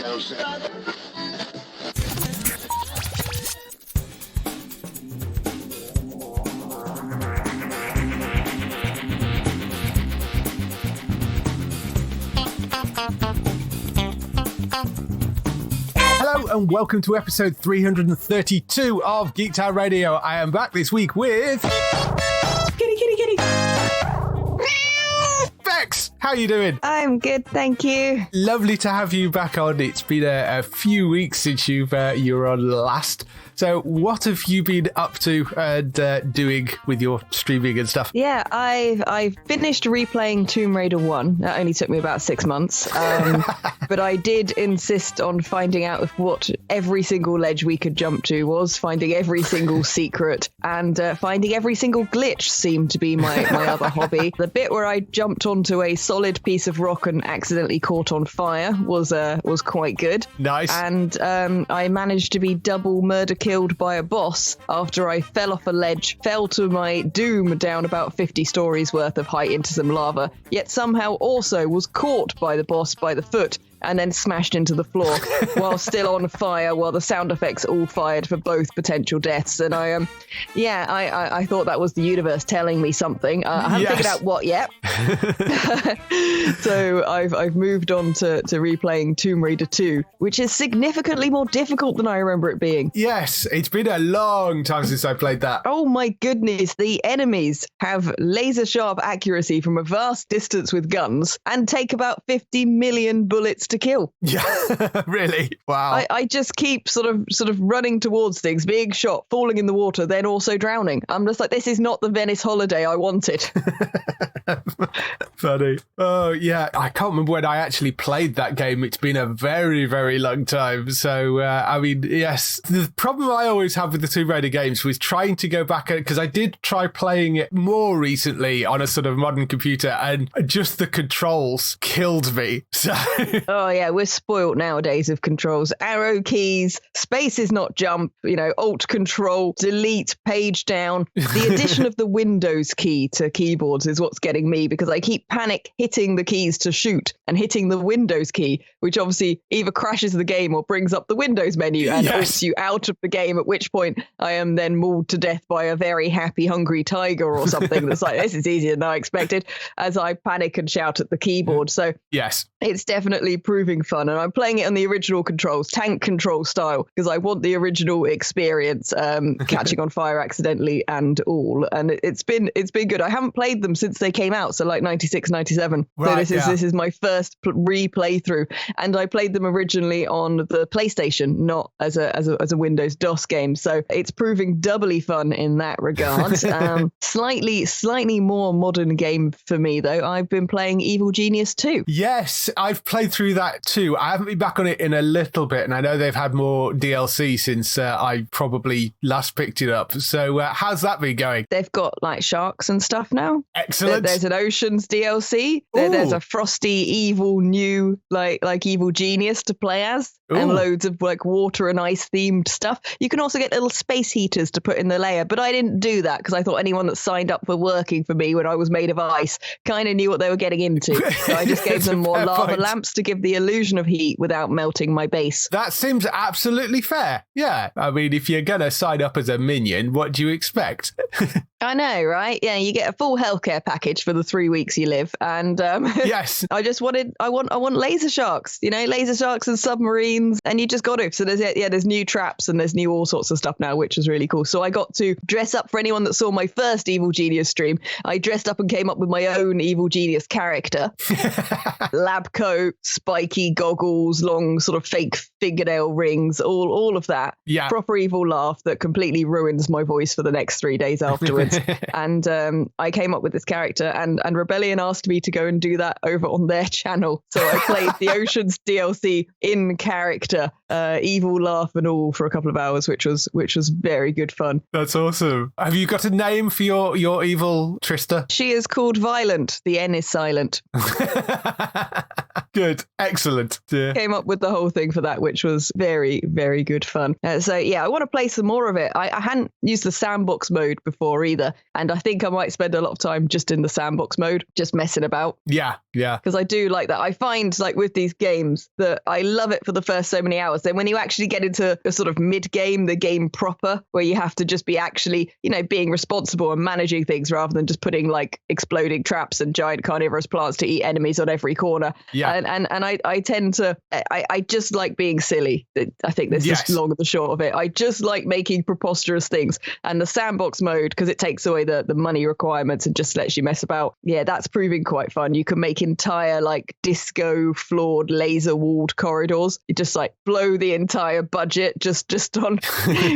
Hello and welcome to episode 332 of Geektown Radio. I am back this week with... Kitty. Bex, how are you doing? I'm good, thank you. Lovely to have you back on. It's been a few weeks since you were on last. So what have you been up to and doing with your streaming and stuff? Yeah, I finished replaying Tomb Raider 1. That only took me about 6 months. But I did insist on finding out what every single ledge we could jump to was, finding every single secret, and finding every single glitch seemed to be my other hobby. The bit where I jumped onto a solid piece of rock and accidentally caught on fire was quite good. Nice. And I managed to be double murder killed by a boss after I fell off a ledge, fell to my doom down about 50 stories worth of height into some lava, yet somehow also was caught by the boss by the foot and then smashed into the floor while still on fire, while the sound effects all fired for both potential deaths. And I thought that was the universe telling me something. I haven't figured out what yet. So I've moved on to replaying Tomb Raider 2, which is significantly more difficult than I remember it being. Yes, it's been a long time since I played that. Oh my goodness, the enemies have laser sharp accuracy from a vast distance with guns and take about 50 million bullets to kill. Yeah, really? Wow. I just keep sort of running towards things, being shot, falling in the water, then also drowning. I'm just like, this is not the Venice holiday I wanted. Funny. Oh, yeah. I can't remember when I actually played that game. It's been a very, very long time. So, I mean, yes. The problem I always have with the Tomb Raider games was trying to go back, because I did try playing it more recently on a sort of modern computer, and just the controls killed me. So... Oh, yeah, we're spoilt nowadays of controls. Arrow keys, space is not jump, alt control, delete, page down. The addition of the Windows key to keyboards is what's getting me, because I keep panic hitting the keys to shoot and hitting the Windows key, which obviously either crashes the game or brings up the Windows menu and puts you out of the game, at which point I am then mauled to death by a very happy, hungry tiger or something that's like, this is easier than I expected, as I panic and shout at the keyboard. So yes, it's definitely proving fun, and I'm playing it on the original controls, tank control style, because I want the original experience, catching on fire accidentally and all. And it's been good. I haven't played them since they came out, so like 96, 97. Right, so this is my first replay through, and I played them originally on the PlayStation, not as a Windows DOS game. So it's proving doubly fun in that regard. Slightly more modern game for me though. I've been playing Evil Genius 2. Yes, I've played through that too. I haven't been back on it in a little bit, and I know they've had more DLC since I probably last picked it up. So how's that been going? They've got like sharks and stuff now. Excellent. There's an Oceans DLC. There's a frosty, evil new like Evil Genius to play as. Ooh. And loads of like water and ice themed stuff. You can also get little space heaters to put in the layer, but I didn't do that because I thought anyone that signed up for working for me when I was made of ice kind of knew what they were getting into. So I just gave them more lava lamps to give the illusion of heat without melting my base. That seems absolutely fair. Yeah. I mean, if you're going to sign up as a minion, what do you expect? I know, right? Yeah, you get a full healthcare package for the 3 weeks you live. And yes, I want laser sharks, laser sharks and submarines, and you just got to. So there's new traps and there's new all sorts of stuff now, which is really cool. So I got to dress up for anyone that saw my first Evil Genius stream. I dressed up and came up with my own Evil Genius character. Lab coat, spiky goggles, long sort of fake fingernail rings, all of that. Yeah. Proper evil laugh that completely ruins my voice for the next 3 days afterwards. And I came up with this character, and Rebellion asked me to go and do that over on their channel. So I played the Oceans DLC in character, evil laugh and all, for a couple of hours, which was very good fun. That's awesome. Have you got a name for your evil Trista? She is called Violent. The N is silent. Good. Excellent. Yeah. Came up with the whole thing for that, which was very, very good fun. So yeah, I want to play some more of it. I hadn't used the sandbox mode before either. either. And I think I might spend a lot of time just in the sandbox mode, just messing about. Yeah. Because I do like that. I find like with these games that I love it for the first so many hours. Then when you actually get into a sort of mid-game, the game proper, where you have to just be actually, being responsible and managing things rather than just putting like exploding traps and giant carnivorous plants to eat enemies on every corner. Yeah. And I tend to, I just like being silly. I think that's just long and the short of it. I just like making preposterous things. And the sandbox mode, because it takes away the money requirements and just lets you mess about. Yeah, that's proving quite fun. You can make entire like disco floored laser walled corridors. You just like blow the entire budget just on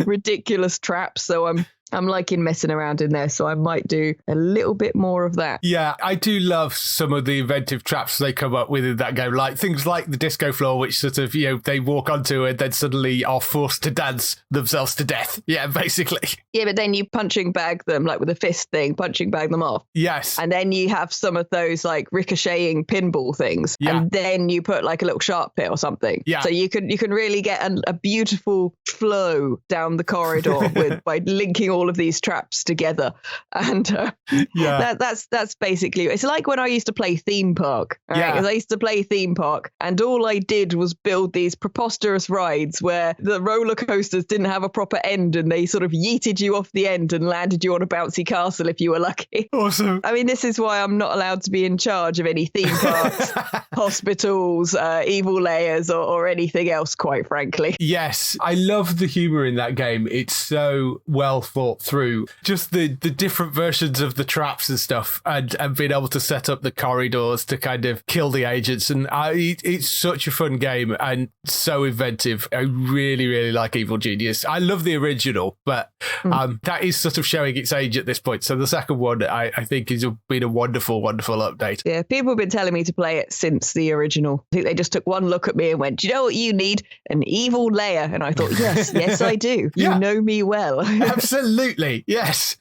ridiculous traps. So I'm liking messing around in there, so I might do a little bit more of that. Yeah, I do love some of the inventive traps they come up with in that game, like things like the disco floor, which sort of, they walk onto and then suddenly are forced to dance themselves to death. Yeah, basically. Yeah, but then you punching bag them, like with a fist thing, punching bag them off. Yes. And then you have some of those like ricocheting pinball things. Yeah. And then you put like a little shark pit or something. Yeah. So you can really get a beautiful flow down the corridor by linking all of these traps together. And that's basically, it's like when I used to play theme park. Right? Because I used to play theme park and all I did was build these preposterous rides where the roller coasters didn't have a proper end and they sort of yeeted you off the end and landed you on a bouncy castle if you were lucky. Awesome. I mean, this is why I'm not allowed to be in charge of any theme parks, hospitals, evil layers or anything else, quite frankly. Yes, I love the humor in that game. It's so well thought through. Just the different versions of the traps and stuff and being able to set up the corridors to kind of kill the agents. And it's such a fun game and so inventive. I really, really like Evil Genius. I love the original, but that is sort of showing its age at this point. So the second one, I think, has been a wonderful, wonderful update. Yeah, people have been telling me to play it since the original. I think they just took one look at me and went, do you know what you need? An evil layer. And I thought, yes, I do. You know me well. Absolutely, yes.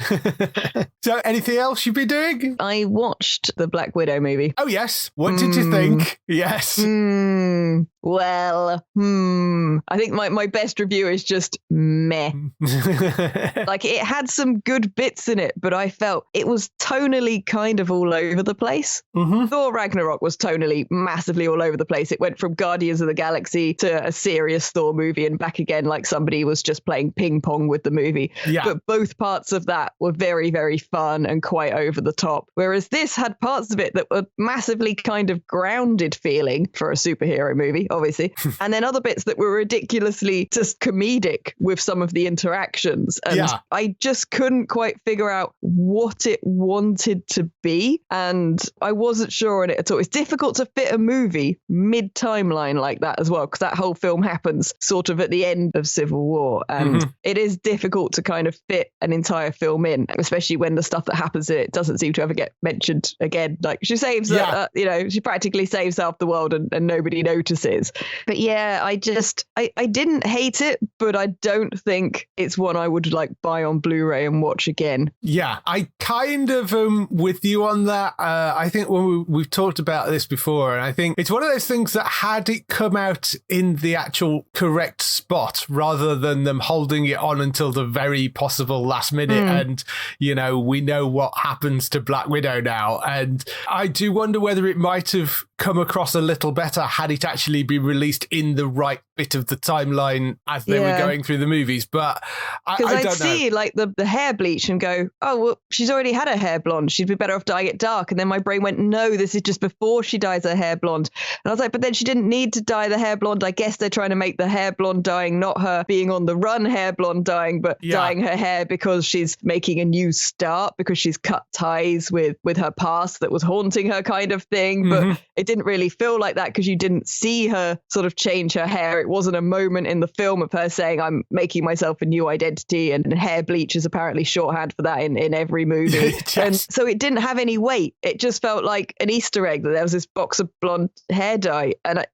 So anything else you've been doing? I watched the Black Widow movie. Oh, yes. What did you think? Yes. Well, I think my best review is just meh. Like, it had some good bits in it, but I felt it was tonally kind of all over the place. Thor Ragnarok was tonally massively all over the place. It went from Guardians of the Galaxy to a serious Thor movie and back again, like somebody was just playing ping pong with the movie. Yeah. But both parts of that were very, very fun and quite over the top. Whereas this had parts of it that were massively kind of grounded feeling for a superhero movie, obviously. And then other bits that were ridiculously just comedic with some of the interactions. And I just couldn't quite figure out what it wanted to be. And I wasn't sure on it at all. It's difficult to fit a movie mid-timeline like that as well, because that whole film happens sort of at the end of Civil War. And it is difficult to kind of fit an entire film in, especially when the stuff that happens in it doesn't seem to ever get mentioned again. Like, she saves, she practically saves half the world and nobody notices. But yeah, I didn't hate it, but I don't think it's one I would like buy on Blu-ray and watch again. Yeah, I kind of am with you on that. I think when we've talked about this before, and I think it's one of those things that had it come out in the actual correct spot rather than them holding it on until the very possible last minute. And, we know what happens to Black Widow now. And I do wonder whether it might have come across a little better had it actually been released in the right bit of the timeline as they were going through the movies. But I don't know. Because I'd see like the hair bleach and go, oh, well, she's already had her hair blonde. She'd be better off dyeing it dark. And then my brain went, no, this is just before she dyes her hair blonde. And I was like, but then she didn't need to dye the hair blonde. I guess they're trying to make the hair blonde dyeing not her being on the run hair blonde dyeing, but dyeing her hair because she's making a new start, because she's cut ties with her past that was haunting her kind of thing. But it didn't really feel like that because you didn't see her sort of change her hair. It wasn't a moment in the film of her saying, I'm making myself a new identity, and hair bleach is apparently shorthand for that in every movie. Yes. And so it didn't have any weight. It just felt like an Easter egg that there was this box of blonde hair dye. And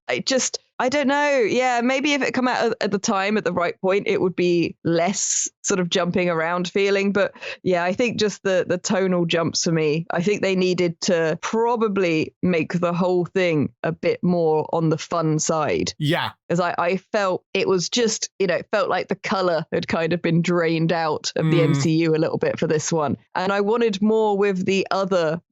I don't know. Yeah, maybe if it come out at the time, at the right point, it would be less sort of jumping around feeling. But yeah, I think just the tonal jumps for me, I think they needed to probably make the whole thing a bit more on the fun side. Yeah. As I felt it was just, it felt like the color had kind of been drained out of the MCU a little bit for this one. And I wanted more with these other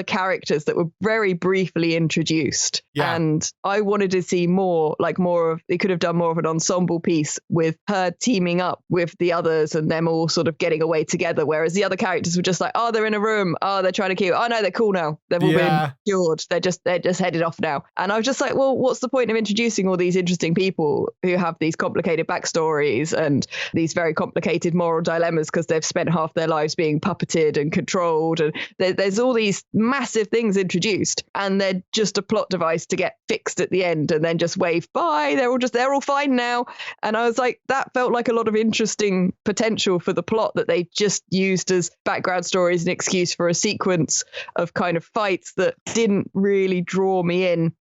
characters that were very briefly introduced. Yeah. And I wanted to see more of, they could have done more of an ensemble piece with her teaming up with the others and them all sort of getting away together. Whereas the other characters were just like, oh, they're in a room. Oh, they're trying to kill. Oh, no, they're cool now. They've all been cured. They're just headed off now. And I was just like, well, what's the point of introducing all these interesting people who have these complicated backstories and these very complicated moral dilemmas because they've spent half their lives being puppeted and controlled, and there's all these massive things introduced, and they're just a plot device to get fixed at the end and then just wave bye, they're all fine now. And I was like, that felt like a lot of interesting potential for the plot that they just used as background stories and excuse for a sequence of kind of fights that didn't really draw me in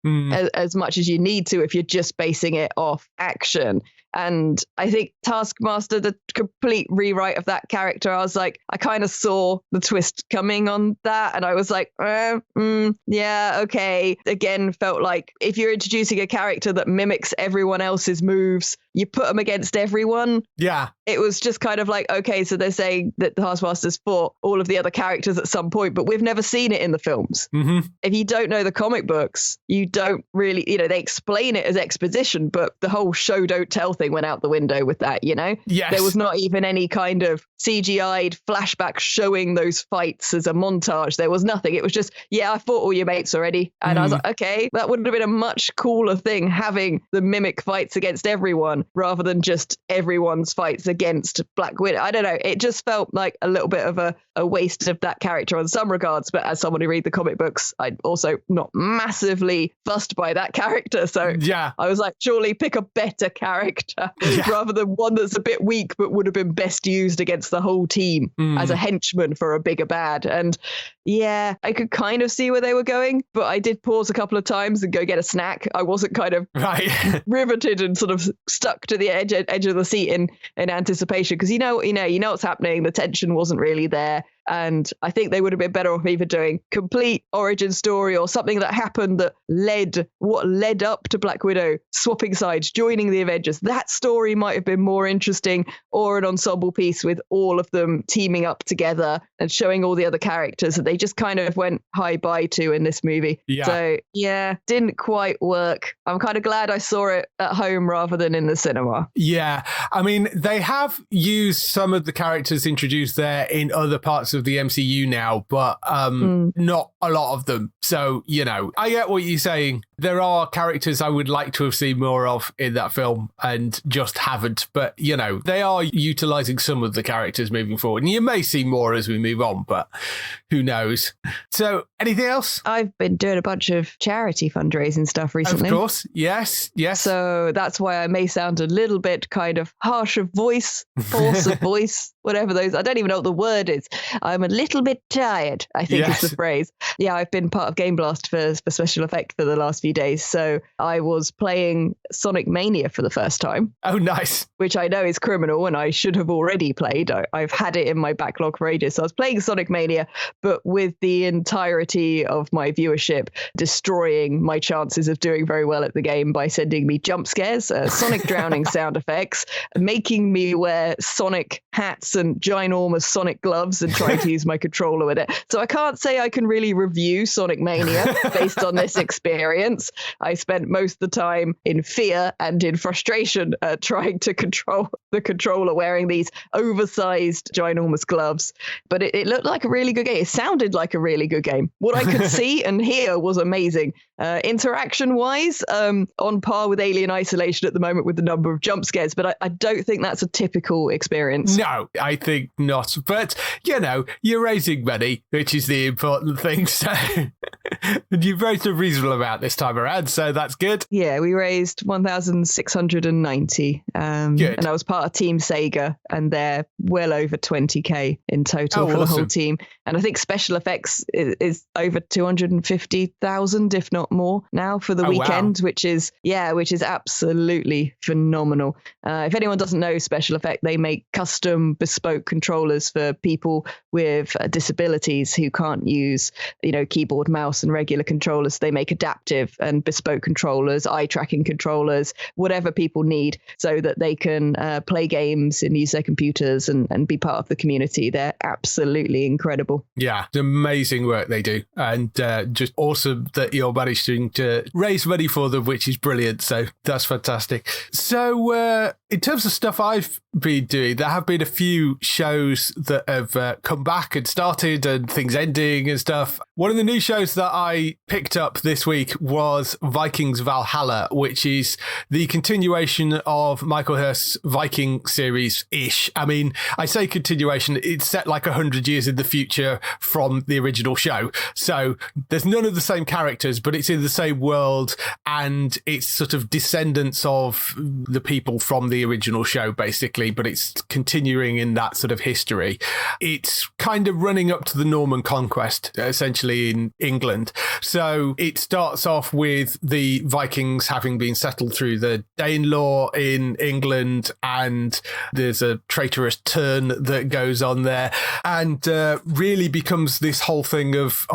as much as you need to if you're just basing it off action. And I think Taskmaster, the complete rewrite of that character, I was like, I kind of saw the twist coming on that. And I was like, yeah, okay. Again, felt like if you're introducing a character that mimics everyone else's moves, you put them against everyone. Yeah. It was just kind of like, okay, so they're saying that the Taskmaster's fought all of the other characters at some point, but we've never seen it in the films. Mm-hmm. If you don't know the comic books, you don't really, they explain it as exposition, but the whole show don't tell thing went out the window with that, Yes. There was not even any kind of CGI'd flashback showing those fights as a montage. There was nothing. It was just, yeah, I fought all your mates already. And I was like, okay, that would have been a much cooler thing, having the mimic fights against everyone rather than just everyone's fights against Black Widow. I don't know. It just felt like a little bit of a waste of that character on some regards. But as someone who read the comic books, I'm also not massively fussed by that character. So yeah, I was like, surely pick a better character rather than one that's a bit weak but would have been best used against the whole team as a henchman for a bigger bad. And yeah, I could kind of see where they were going, but I did pause a couple of times and go get a snack. I wasn't kind of riveted and sort of stuck to the edge of the seat in anticipation, because you know what's happening. The tension wasn't really there. And I think they would have been better off either doing complete origin story or something that happened that led up to Black Widow swapping sides, joining the Avengers. That story might have been more interesting, or an ensemble piece with all of them teaming up together and showing all the other characters that they just kind of went hi-bye to in this movie. Yeah. So yeah, didn't quite work. I'm kind of glad I saw it at home rather than in the cinema. Yeah. I mean, they have used some of the characters introduced there in other parts of the MCU now, but not a lot of them. So, I get what you're saying. There are characters I would like to have seen more of in that film and just haven't. But, they are utilizing some of the characters moving forward. And you may see more as we move on, but who knows? So, anything else? I've been doing a bunch of charity fundraising stuff recently. Of course. Yes. So that's why I may sound a little bit kind of harsh of voice, force of voice, whatever those. I don't even know what the word is. I'm a little bit tired, I think is the phrase. Yeah, I've been part of Game Blast for SpecialEffect for the last few days. So I was playing Sonic Mania for the first time. Oh, nice. Which I know is criminal and I should have already played. I've had it in my backlog for ages. So I was playing Sonic Mania, but with the entirety of my viewership destroying my chances of doing very well at the game by sending me jump scares, Sonic drowning sound effects, making me wear Sonic hats and ginormous Sonic gloves and trying to use my controller with it. So I can't say I can really review Sonic Mania based on this experience. I spent most of the time in fear and in frustration trying to control the controller wearing these oversized ginormous gloves. But it looked like a really good game. It sounded like a really good game. What I could see and hear was amazing. Interaction-wise, on par with Alien Isolation at the moment with the number of jump scares, but I don't think that's a typical experience. No, I think not. But, you're raising money, which is the important thing. So And you've raised a reasonable amount this time around, so that's good. Yeah, we raised 1,690. Good. And I was part of Team Sega, and they're well over 20k in total for the whole team. And I think Special Effects is over 250,000, if not more, now for the weekend, which is absolutely phenomenal. If anyone doesn't know Special Effect, they make custom bespoke controllers for people with disabilities who can't use, keyboard, mouse and regular controllers. They make adaptive and bespoke controllers, eye tracking controllers, whatever people need, so that they can play games and use their computers and be part of the community. They're absolutely incredible. Yeah, it's amazing work they do, and just awesome that you're managing to raise money for them, which is brilliant. So that's fantastic. So in terms of stuff I've been doing, there have been a few shows that have come back and started and things ending and stuff. One of the new shows that I picked up this week was Vikings Valhalla, which is the continuation of Michael Hirst's Viking series-ish. I mean, I say continuation, it's set like 100 years in the future from the original show. So there's none of the same characters, but it's in the same world, and it's sort of descendants of the people from the original show, basically, but it's continuing in that sort of history. It's kind of running up to the Norman conquest, essentially, in England. So it starts off with the Vikings having been settled through the Danelaw in England, and there's a traitorous turn that goes on there, and really becomes this whole thing of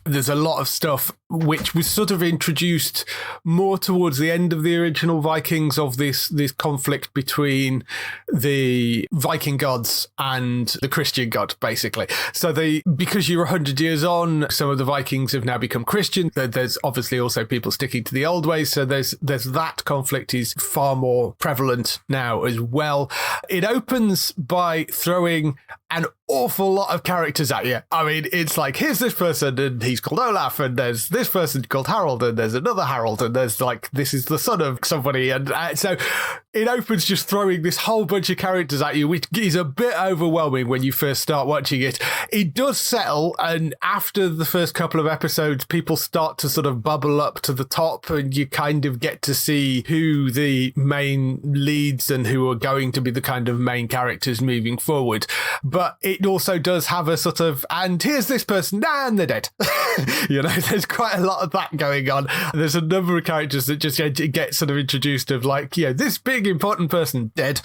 there's a lot of stuff which was sort of introduced more towards the end of the original Vikings, of this conflict between the Viking gods and the Christian god, basically. So because you're 100 years on, some of the Vikings have now become Christian. There's obviously also people sticking to the old ways. So there's that conflict is far more prevalent now as well. It opens by throwing an awful lot of characters at you. I mean, it's like, here's this person and he's called Olaf, and there's this person called Harold, and there's another Harold, and there's like, this is the son of somebody. And so it opens just throwing this whole bunch of characters at you, which is a bit overwhelming when you first start watching it. It does settle, and after the first couple of episodes, people start to sort of bubble up to the top, and you kind of get to see who the main leads and who are going to be the kind of main characters moving forward. But it also does have a sort of, and here's this person, and they're dead. There's quite a lot of that going on. There's a number of characters that just get sort of introduced of like, this big important person dead,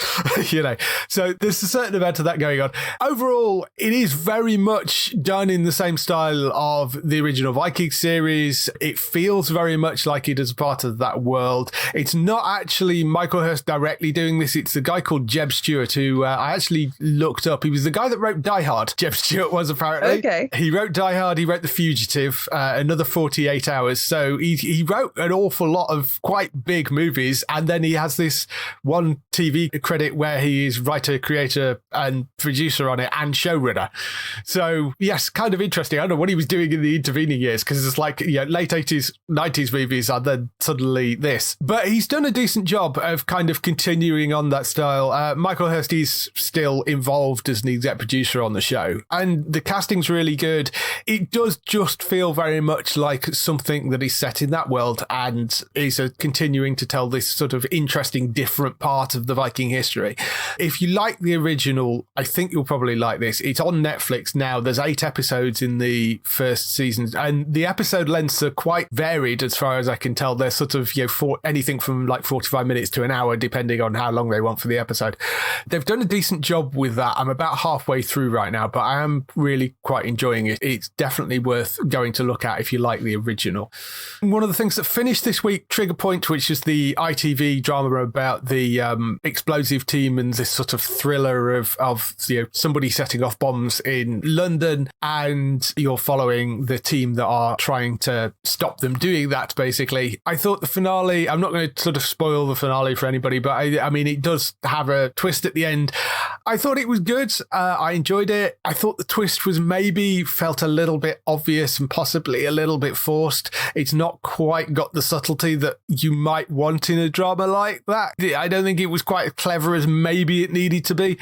So there's a certain amount of that going on. Overall, it is very much done in the same style of the original Viking series. It feels very much like it is part of that world. It's not actually Michael Hirst directly doing this. It's a guy called Jeb Stewart, who I actually looked up. He was the guy that wrote Die Hard. Jeb Stewart was, apparently. Okay. He wrote Die Hard. He wrote The Fugitive, another 48 Hours. So he wrote an awful lot of quite big movies. And then he has this one TV credit where he is writer, creator and producer on it, and showrunner. So yes, kind of interesting. I don't know what he was doing in the intervening years, because it's like, late 80s, 90s movies and then suddenly this. But he's done a decent job of kind of continuing on that style. Michael Hirst is still involved as an exec producer on the show, and the casting's really good. It does just feel very much like something that is set in that world and is continuing to tell this sort of interesting, different part of the Viking history. If you like the original, I think you'll probably like this. It's on Netflix now. There's 8 episodes in the first season, and the episode lengths are quite varied as far as I can tell. They're sort of, for anything from like 45 minutes to an hour, depending on how long they want for the episode. They've done a decent job with that. I'm about halfway through right now, but I am really quite enjoying it. It's definitely worth going to look at if you like the original. One of the things that finished this week, Trigger Point, which is the ITV drama about the explosive team and this sort of thriller of somebody setting off bombs in London, and you're following the team that are trying to stop them doing that, basically. I thought the finale, I'm not going to sort of spoil the finale for anybody, but I mean, it does have a twist at the end. I thought it was good. I enjoyed it. I thought the twist was maybe felt a little bit obvious and possibly a little bit forced. It's not quite got the subtlety that you might want in a drama like that. I don't think it was quite as clever as maybe it needed to be.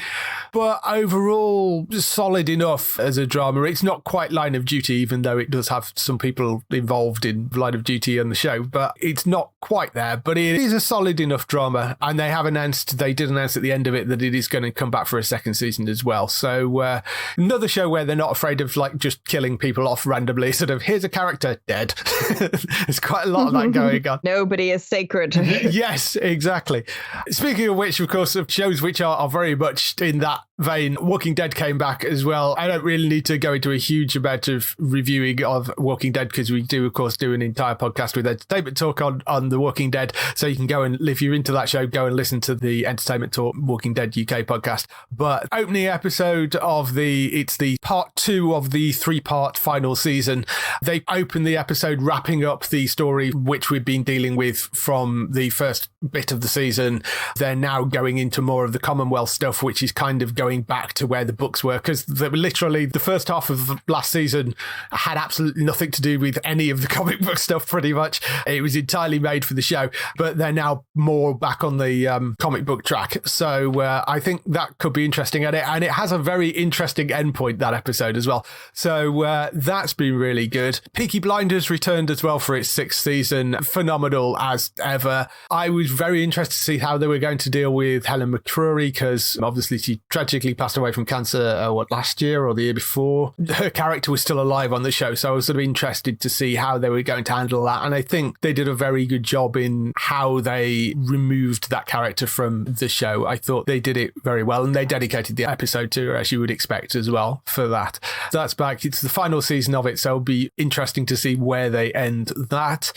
But overall, solid enough as a drama. It's not quite Line of Duty, even though it does have some people involved in Line of Duty on the show. But it's not quite there. But it is a solid enough drama. And they did announce at the end of it that it is going to come back for a second season as well. So another show where they're not afraid of like just killing people off randomly. Sort of, here's a character dead. There's quite a lot of that going on. Nobody is sacred. Yes, exactly. Speaking of which, of course, of shows which are very much in that vein, Walking Dead came back as well. I don't really need to go into a huge amount of reviewing of Walking Dead because we do, of course, do an entire podcast with Entertainment Talk on The Walking Dead. So you can go and, if you're into that show, go and listen to the Entertainment Talk Walking Dead UK podcast. But opening episode of it's the part 2 of the 3-part final season. They open the episode wrapping up the story which we've been dealing with from the first bit of the season. They're now going into more of the Commonwealth stuff, which is kind of going back to where the books were, because literally the first half of last season had absolutely nothing to do with any of the comic book stuff, pretty much. It was entirely made for the show, but they're now more back on the comic book track. So I think that could be interesting at it, and it has a very interesting endpoint, that episode as well. So that's been really good. Peaky Blinders returned as well for its 6th season. Phenomenal as ever. I was very interested to see how they were going to deal with Helen McCrory, because obviously she tragically passed away from cancer, last year or the year before. Her character was still alive on the show, so I was sort of interested to see how they were going to handle that. And I think they did a very good job in how they removed that character from the show. I thought they did it very well, and they dedicated the episode to her, as you would expect as well, for that. That's back. It's the final season of it, so it'll be interesting to see where they end that.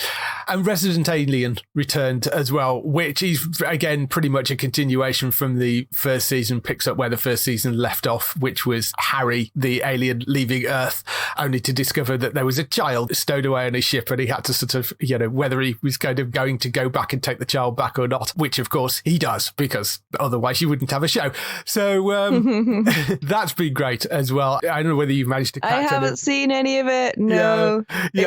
And Resident Alien returned as well, which is, again, pretty much a continuation from the first season, picks up where the first season left off, which was Harry, the alien, leaving Earth, only to discover that there was a child stowed away on his ship, and he had to sort of, whether he was kind of going to go back and take the child back or not, which of course he does, because otherwise you wouldn't have a show. So that's been great as well. I don't know whether you've managed to catch I haven't seen any of it. No. Yeah.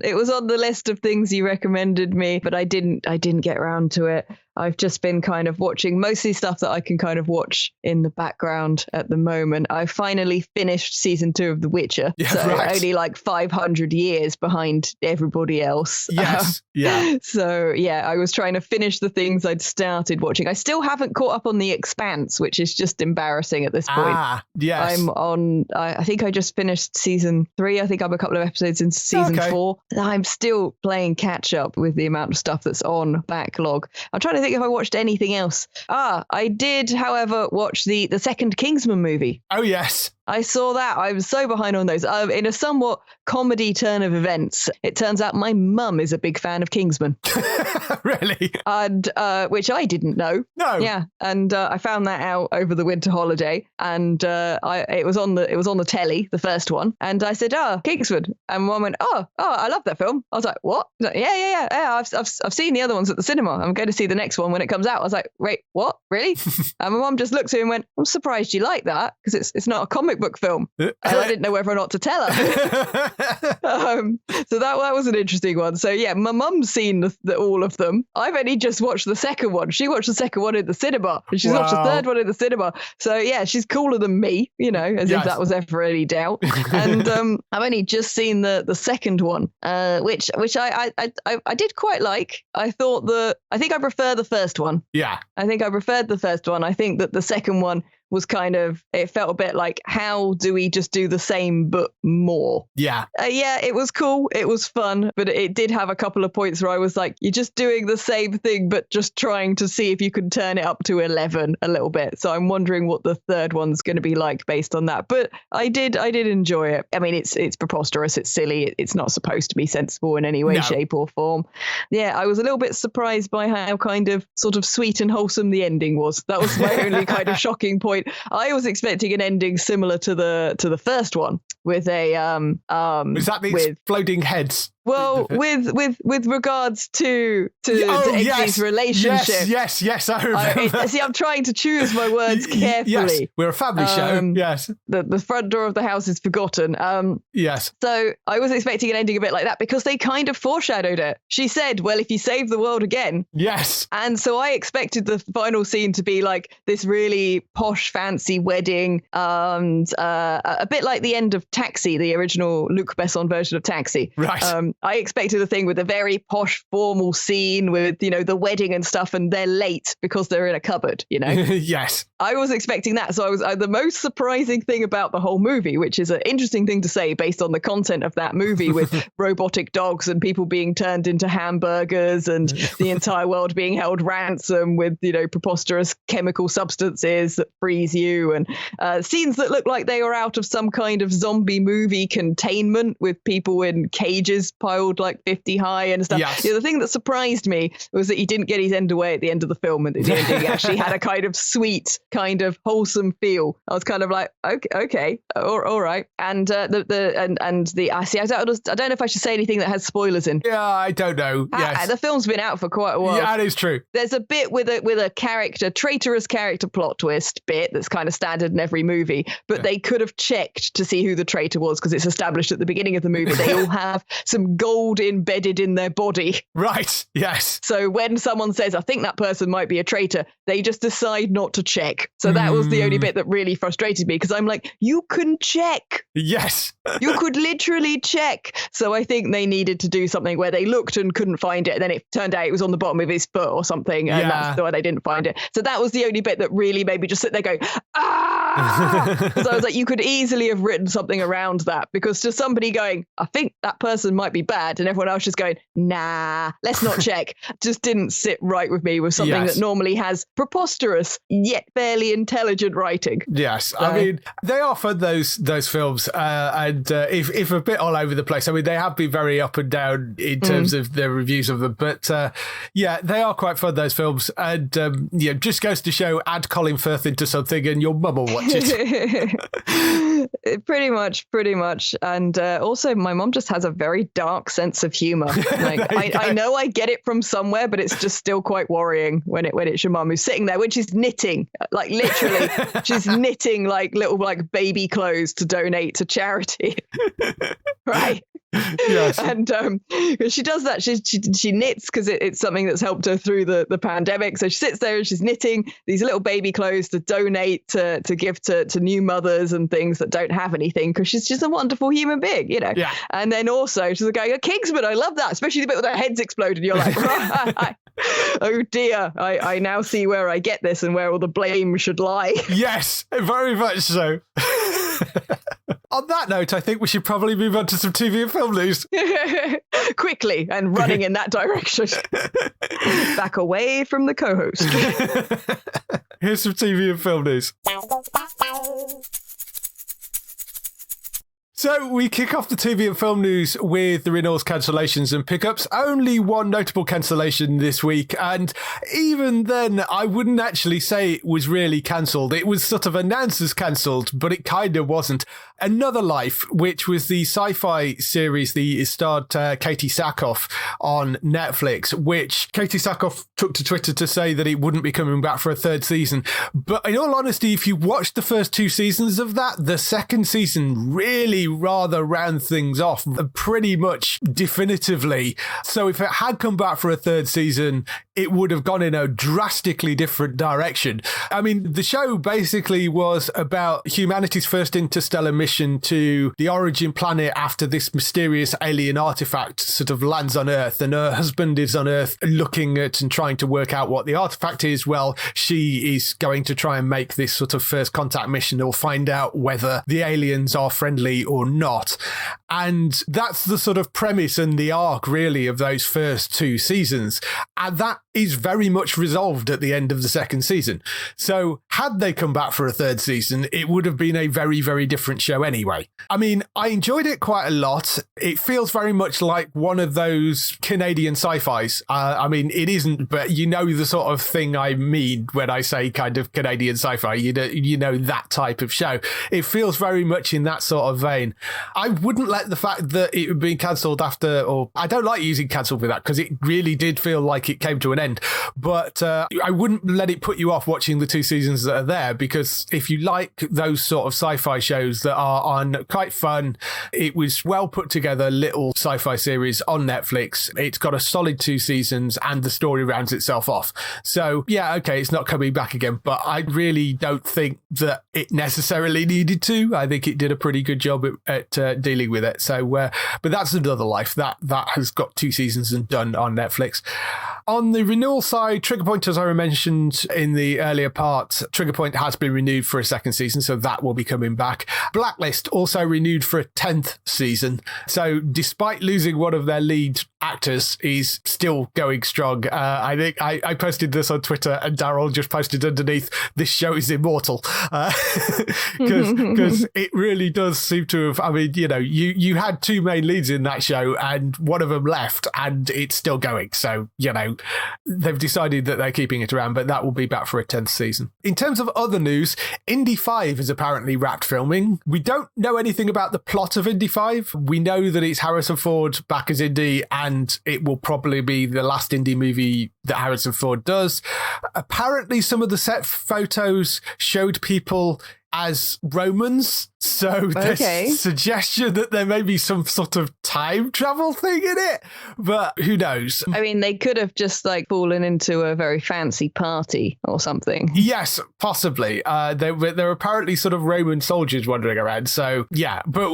It was on the list of things you recommended me, but I didn't get around to it. I've just been kind of watching mostly stuff that I can kind of watch in the background at the moment. I finally finished season 2 of The Witcher. Yeah, so right. only like 500 years behind everybody else. Yes. Yeah. So yeah, I was trying to finish the things I'd started watching. I still haven't caught up on The Expanse, which is just embarrassing at this point. Yes. I think I just finished season 3. I think I'm a couple of episodes into season 4. I'm still playing catch up with the amount of stuff that's on backlog. I'm trying to think if I watched anything else. I did, however, watch the second Kingsman movie. Oh, yes. I saw that. I was so behind on those. In a somewhat comedy turn of events, it turns out my mum is a big fan of Kingsman. Really? And which I didn't know. No. Yeah, and I found that out over the winter holiday, and it was on the telly, the first one, and I said, Kingsman, and Mum went, oh, I love that film. I was like, what? Like, yeah. I've seen the other ones at the cinema. I'm going to see the next one when it comes out. I was like, wait, what? Really? And my mum just looked at me and went, I'm surprised you like that, because it's not a comic book film. And I didn't know whether or not to tell her. So that was an interesting one. So yeah, my mum's seen all of them. I've only just watched the second one. She watched the second one in the cinema, and she's watched the third one in the cinema. So yeah, she's cooler than me, as if that was ever any doubt. And I've only just seen the second one, which I did quite like. I think I prefer the first one. Yeah, I think I preferred the first one. I think that the second one was kind of, it felt a bit like, how do we just do the same but more? Yeah. Yeah, it was cool. It was fun. But it did have a couple of points where I was like, you're just doing the same thing, but just trying to see if you can turn it up to 11 a little bit. So I'm wondering what the third one's going to be like based on that. But I did enjoy it. I mean, it's preposterous. It's silly. It's not supposed to be sensible in any way, shape or form. Yeah, I was a little bit surprised by how kind of sort of sweet and wholesome the ending was. That was my only kind of shocking point. I was expecting an ending similar to the first one, with a Is that the exploding heads? Well, with regards to Eggsy's relationship. Yes, I remember. See, I'm trying to choose my words carefully. Yes, we're a family show. Yes. The front door of the house is forgotten. Yes. So I was expecting an ending a bit like that because they kind of foreshadowed it. She said, well, if you save the world again. Yes. And so I expected the final scene to be like this really posh, fancy wedding, and a bit like the end of Taxi, the original Luc Besson version of Taxi. Right. I expected a thing with a very posh, formal scene with, the wedding and stuff, and they're late because they're in a cupboard, Yes. I was expecting that. So the most surprising thing about the whole movie, which is an interesting thing to say based on the content of that movie with robotic dogs and people being turned into hamburgers and the entire world being held ransom with, preposterous chemical substances that freeze you, and scenes that look like they were out of some kind of zombie movie containment with people in cages piled like 50 high and stuff. Yes. The thing that surprised me was that he didn't get his end away at the end of the film, and the ending actually had a kind of sweet, kind of wholesome feel. I was kind of like, okay, all right. And I don't know if I should say anything that has spoilers in. Yeah, I don't know. Yes. The film's been out for quite a while. Yeah, that is true. There's a bit with a character, traitorous character plot twist bit that's kind of standard in every movie, but they could have checked to see who the traitor was because it's established at the beginning of the movie. They all have some gold embedded in their body. Right, yes. So when someone says, I think that person might be a traitor, they just decide not to check. So that was the only bit that really frustrated me because I'm like, you can check. Yes. You could literally check. So I think they needed to do something where they looked and couldn't find it. And then it turned out it was on the bottom of his foot or something. And that's why they didn't find it. So that was the only bit that really made me just sit there going, because I was like, you could easily have written something around that, because to somebody going, I think that person might be bad, and everyone else just going, nah, let's not check, just didn't sit right with me with something that normally has preposterous yet fairly intelligent writing. Yes, I mean, they are fun, those films, and if a bit all over the place. I mean, they have been very up and down in terms of the reviews of them, but they are quite fun, those films, and just goes to show, add Colin Firth into something and your mum will watch it. Pretty much. And also my mum just has a very dark sense of humor. Like I know I get it from somewhere, but it's just still quite worrying when it's your mum who's sitting there when she's knitting, like literally she's knitting like little like baby clothes to donate to charity. Right. Yes. And she does that. She knits because it's something that's helped her through the pandemic. So she sits there and she's knitting these little baby clothes to donate to give to new mothers and things that don't have anything, because she's just a wonderful human being, Yeah. And then also she's going, Kingsman, I love that, especially the bit where their heads explode and you're like, oh dear, I now see where I get this and where all the blame should lie. Yes, very much so. On that note, I think we should probably move on to some TV and film news. Quickly, and running in that direction. Back away from the co-host. Here's some TV and film news. So we kick off the TV and film news with the Renaults cancellations and pickups. Only one notable cancellation this week, and even then I wouldn't actually say it was really cancelled. It was sort of announced as cancelled, but it kind of wasn't. Another Life, which was the sci-fi series that starred Katie Sackhoff on Netflix, which Katie Sackhoff took to Twitter to say that it wouldn't be coming back for a third season. But in all honesty, if you watched the first two seasons of that, the second season really rather round things off pretty much definitively. So if it had come back for a third season, it would have gone in a drastically different direction. I mean, the show basically was about humanity's first interstellar mission to the origin planet after this mysterious alien artifact sort of lands on Earth, and her husband is on Earth looking at and trying to work out what the artifact is. Well, she is going to try and make this sort of first contact mission or find out whether the aliens are friendly or not. And that's the sort of premise and the arc, really, of those first 2 seasons. And that is very much resolved at the end of the second season. So had they come back for a third season, it would have been a very, very different show anyway. I mean, I enjoyed it quite a lot. It feels very much like one of those Canadian sci-fis. I mean, it isn't, but you know the sort of thing I mean when I say kind of Canadian sci-fi. You know that type of show. It feels very much in that sort of vein. I wouldn't let the fact that it had been cancelled after, or I don't like using cancelled with that because it really did feel like it came to an end. But I wouldn't let it put you off watching the 2 seasons that are there, because if you like those sort of sci-fi shows that are on quite fun, it was well put together little sci-fi series on Netflix. It's got a solid 2 seasons and the story rounds itself off. So yeah, okay, it's not coming back again, but I really don't think that it necessarily needed to. I think it did a pretty good job at dealing with it. So, but that's another life. That has got 2 seasons and done on Netflix. On the renewal side, Trigger Point, as I mentioned in the earlier part, Trigger Point has been renewed for a second season, so that will be coming back. Blacklist also renewed for a 10th season. So despite losing one of their lead actors, he's still going strong. I think I posted this on Twitter, and Daryl just posted underneath, "This show is immortal," because it really does seem to have. I mean, you had 2 main leads in that show, and one of them left, and it's still going. So they've decided that they're keeping it around, but that will be back for a 10th season. In terms of other news, Indy 5 is apparently wrapped filming. We don't know anything about the plot of Indy 5. We know that it's Harrison Ford back as Indy, and it will probably be the last Indy movie that Harrison Ford does. Apparently, some of the set photos showed people as Romans, so there's suggestion that there may be some sort of time travel thing in it, but who knows? I mean, they could have just fallen into a very fancy party or something. Yes, possibly. There are apparently sort of Roman soldiers wandering around, so yeah. But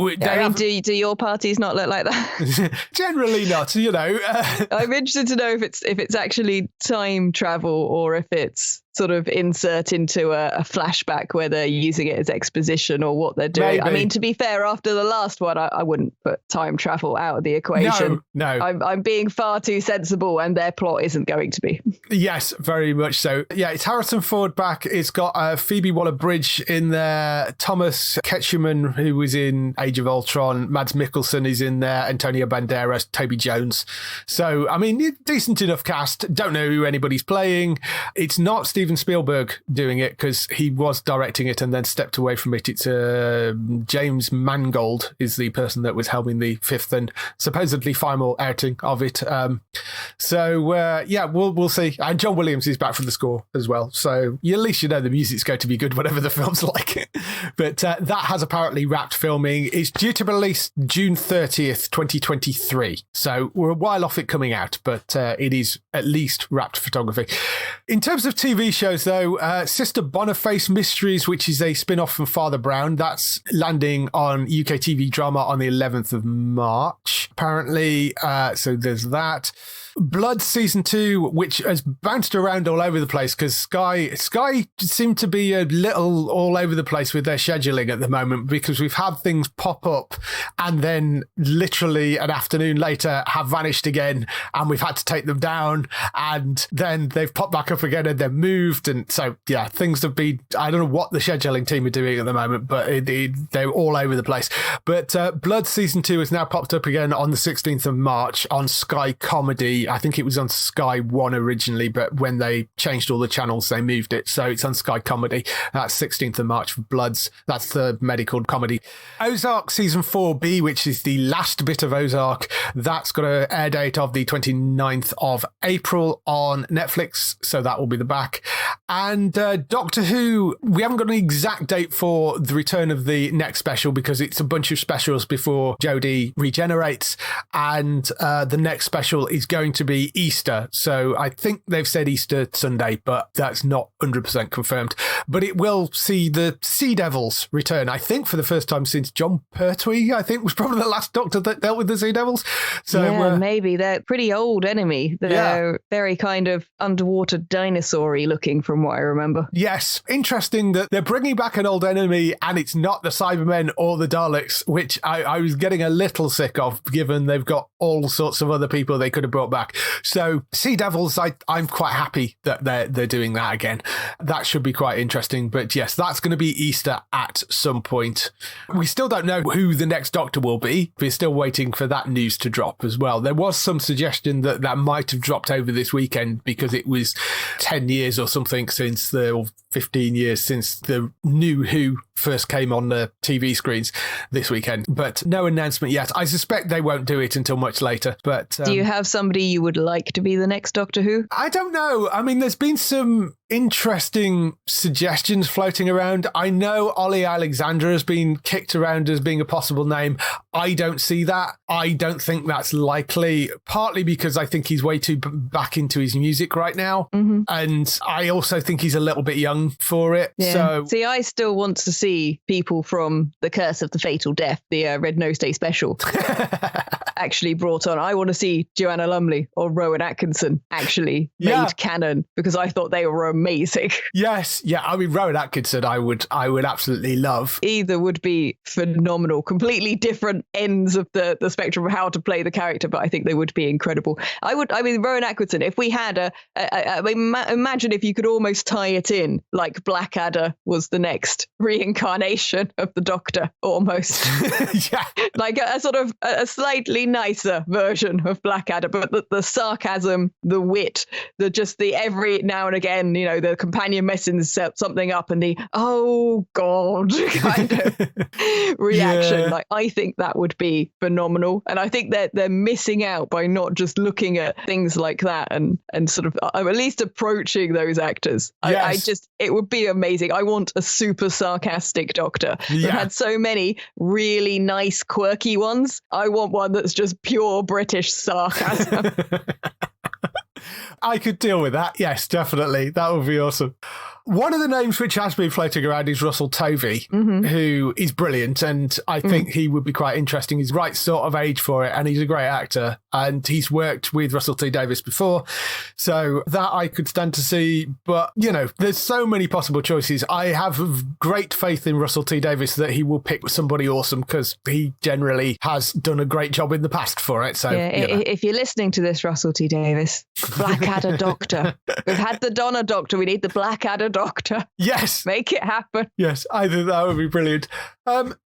do your parties not look like that? Generally not, I'm interested to know if it's actually time travel or if it's sort of insert into a flashback where they're using it as exposition or what they're doing. Maybe. I mean, to be fair, after the last one, I wouldn't put time travel out of the equation. No. I'm being far too sensible, and their plot isn't going to be. Yes, very much so. Yeah, it's Harrison Ford back. It's got Phoebe Waller-Bridge in there, Thomas Ketchuman, who was in Age of Ultron, Mads Mikkelsen is in there, Antonio Banderas, Toby Jones. So, I mean, decent enough cast. Don't know who anybody's playing. It's not Steven Spielberg doing it because he was directing it and then stepped away from it. It's James Mangold is the person that was helming the 5th and supposedly final outing of it. We'll see. And John Williams is back for the score as well. So at least the music's going to be good, whatever the film's like. But that has apparently wrapped filming. It's due to release June 30th, 2023. So we're a while off it coming out, but it is at least wrapped photography. In terms of TV shows, though, Sister Boniface Mysteries, which is a spin-off from Father Brown, that's landing on UK TV drama on the 11th of March, apparently. So there's that. Blood Season 2, which has bounced around all over the place because Sky seem to be a little all over the place with their scheduling at the moment, because we've had things pop up and then literally an afternoon later have vanished again, and we've had to take them down, and then they've popped back up again and they're moved. And so, yeah, things have been, I don't know what the scheduling team are doing at the moment, but they're all over the place. But Blood Season 2 has now popped up again on the 16th of March on Sky Comedy. I think it was on Sky One originally, but when they changed all the channels, they moved it. So it's on Sky Comedy. That's 16th of March for Bloods. That's the medical comedy. Ozark Season 4B, which is the last bit of Ozark, that's got an air date of the 29th of April on Netflix. So that will be the back. And Doctor Who, we haven't got an exact date for the return of the next special because it's a bunch of specials before Jodie regenerates. And the next special is going to be Easter. So I think they've said Easter Sunday, but that's not 100% confirmed. but it will see the Sea Devils return, I think, for the first time since John Pertwee, I think, was probably the last Doctor that dealt with the Sea Devils. So maybe. They're a pretty old enemy. They're very kind of underwater dinosaur-y looking from what I remember. Yes. Interesting that they're bringing back an old enemy and it's not the Cybermen or the Daleks, which I was getting a little sick of, given they've got all sorts of other people they could have brought back. So Sea Devils, I'm quite happy that they're doing that again. That should be quite interesting. But yes, that's going to be Easter at some point. We still don't know who the next Doctor will be. We're still waiting for that news to drop as well. There was some suggestion that might have dropped over this weekend because it was 10 years or something since or 15 years since the new Who first came on the TV screens this weekend. But no announcement yet. I suspect they won't do it until much later. But do you have somebody you would like to be the next Doctor Who? I don't know. I mean, there's been some interesting suggestions floating around. I know Ollie Alexander has been kicked around as being a possible name. I don't see that. I don't think that's likely, partly because I think he's way too back into his music right now. Mm-hmm. And I also think he's a little bit young for it. Yeah. So see, I still want to see people from The Curse of the Fatal Death, the Red Nose Day special, actually brought on. I want to see Joanna Lumley or Rowan Atkinson actually made canon, because I thought they were amazing. Yes. Yeah. I mean, Rowan Atkinson, I would absolutely love. Either would be phenomenal, completely different ends of the spectrum of how to play the character, but I think they would be incredible. I mean, Rowan Atkinson, if we had imagine if you could almost tie it in, like Blackadder was the next reincarnation of the Doctor, almost. Yeah. Like a sort of a slightly nicer version of Blackadder, but the sarcasm, the wit, the every now and again, the companion messing something up and the oh god kind of reaction. Yeah. Like, I think that would be phenomenal, and I think that they're missing out by not just looking at things like that and sort of at least approaching those actors. Yes. It would be amazing. I want a super sarcastic Doctor. Yeah. We've had so many really nice quirky ones. I want one that's just pure British sarcasm. I could deal with that. Yes, definitely. That would be awesome. One of the names which has been floating around is Russell Tovey, who is brilliant, and I think he would be quite interesting. He's right sort of age for it, and he's a great actor, and he's worked with Russell T Davies before, so that I could stand to see. But, there's so many possible choices. I have great faith in Russell T Davies that he will pick somebody awesome, because he generally has done a great job in the past for it. So, if you're listening to this, Russell T Davies, Blackadder Doctor. We've had the Donna Doctor. We need the Blackadder Doctor. Yes. Make it happen. Yes, I think that would be brilliant.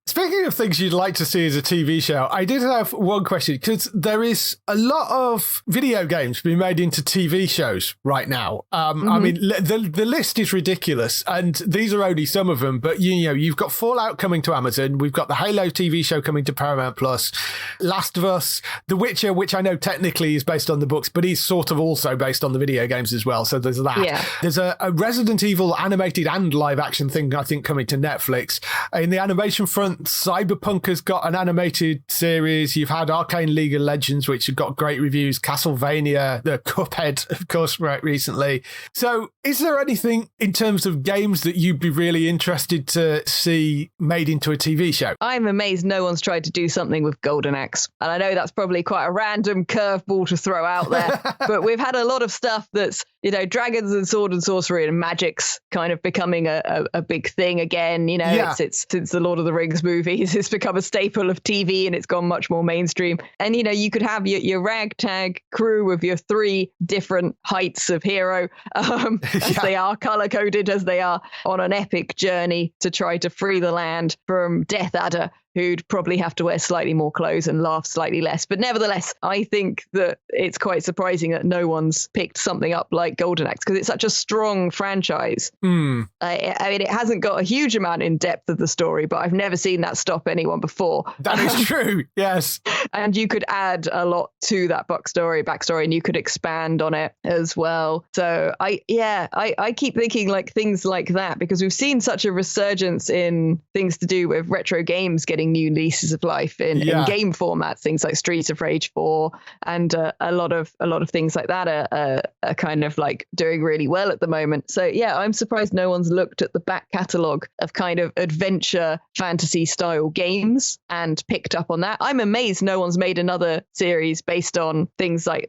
Speaking of things you'd like to see as a TV show, I did have one question, because there is a lot of video games being made into TV shows right now. I mean, the list is ridiculous, and these are only some of them, but you've got Fallout coming to Amazon, we've got the Halo TV show coming to Paramount Plus, Last of Us, The Witcher, which I know technically is based on the books, but he's sort of also based on the video games as well, so there's that. Yeah. There's a Resident Evil animated and live action thing, I think, coming to Netflix. In the animation front, Cyberpunk has got an animated series. You've had Arcane League of Legends, which have got great reviews. Castlevania, the Cuphead, of course, right recently. So is there anything in terms of games that you'd be really interested to see made into a TV show? I'm amazed no one's tried to do something with Golden Axe. And I know that's probably quite a random curveball to throw out there, but we've had a lot of stuff that's, dragons and sword and sorcery and magic's kind of becoming a big thing again. It's since the Lord of the Rings movies, it's become a staple of TV and it's gone much more mainstream. And, you could have your ragtag crew of your 3 different heights of hero, as they are, color-coded as they are, on an epic journey to try to free the land from Death Adder, who'd probably have to wear slightly more clothes and laugh slightly less. But nevertheless, I think that it's quite surprising that no one's picked something up like Golden Axe, because it's such a strong franchise. I mean, it hasn't got a huge amount in depth of the story, but I've never seen that stop anyone before. That is true, yes. And you could add a lot to that backstory, and you could expand on it as well. So I keep thinking like things like that, because we've seen such a resurgence in things to do with retro games getting getting new leases of life in game formats, things like Streets of Rage 4, and a lot of things like that are kind of like doing really well at the moment. So yeah, I'm surprised no one's looked at the back catalogue of kind of adventure fantasy style games and picked up on that. I'm amazed no one's made another series based on things like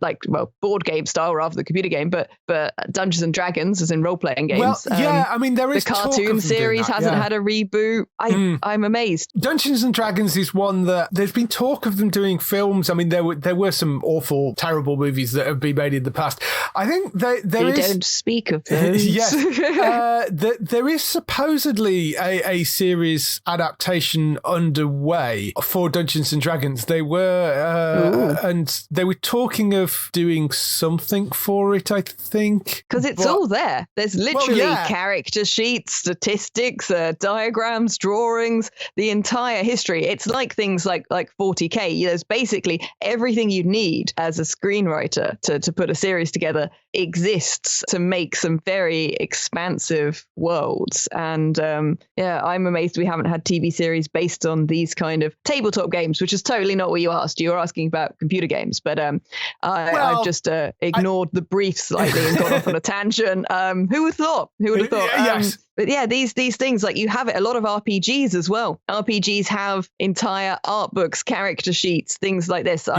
board game style rather than computer game, but Dungeons and Dragons, as in role playing games. Well, I mean, there is the cartoon series hasn't had a reboot. I'm amazed. Dungeons and Dragons is one that there's been talk of them doing films. I mean, there were some awful, terrible movies that have been made in the past. I think don't speak of those. Yes, there is supposedly a series adaptation underway for Dungeons and Dragons. They were talking of doing something for it, I think, because it's all there. There's literally character sheets, statistics, diagrams, drawings, the entire history. It's like things like 40K. There's basically everything you need as a screenwriter to put a series together exists to make some very expansive worlds. And I'm amazed we haven't had TV series based on these kind of tabletop games, which is totally not what you asked. You were asking about computer games, but I've just ignored the brief slightly and gone off on a tangent. Who would have thought? Yes. But yeah, these things, like you have it, a lot of RPGs as well. RPGs have entire art books, character sheets, things like this.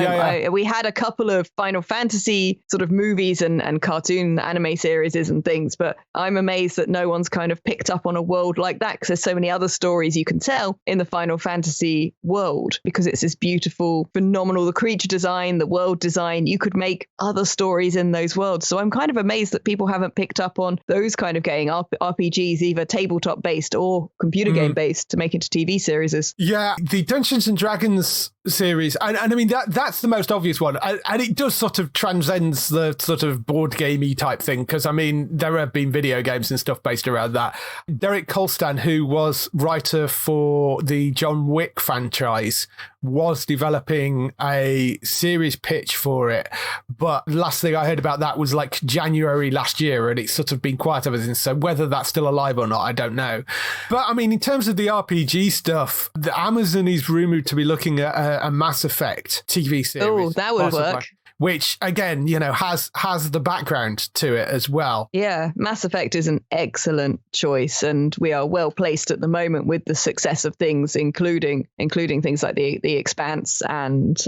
We had a couple of Final Fantasy sort of movies and cartoon anime series and things, but I'm amazed that no one's kind of picked up on a world like that, because there's so many other stories you can tell in the Final Fantasy world, because it's this beautiful, phenomenal, the creature design, the world design. You could make other stories in those worlds. So I'm kind of amazed that people haven't picked up on those kind of getting RPGs, either tabletop based or computer game based, to make into TV series. Yeah, the Dungeons and Dragons series, and I mean that's the most obvious one, and it does sort of transcends the sort of board gamey type thing, because I mean there have been video games and stuff based around that. Derek Kolstad, who was writer for the John Wick franchise, was developing a series pitch for it, but last thing I heard about that was like January last year, and it's sort of been quiet ever since. So whether that's still alive or not, I don't know. But I mean, in terms of the RPG stuff, the Amazon is rumored to be looking at a Mass Effect TV series. Oh, that would work. Which, again, has the background to it as well. Yeah, Mass Effect is an excellent choice, and we are well placed at the moment with the success of things, including things like the Expanse and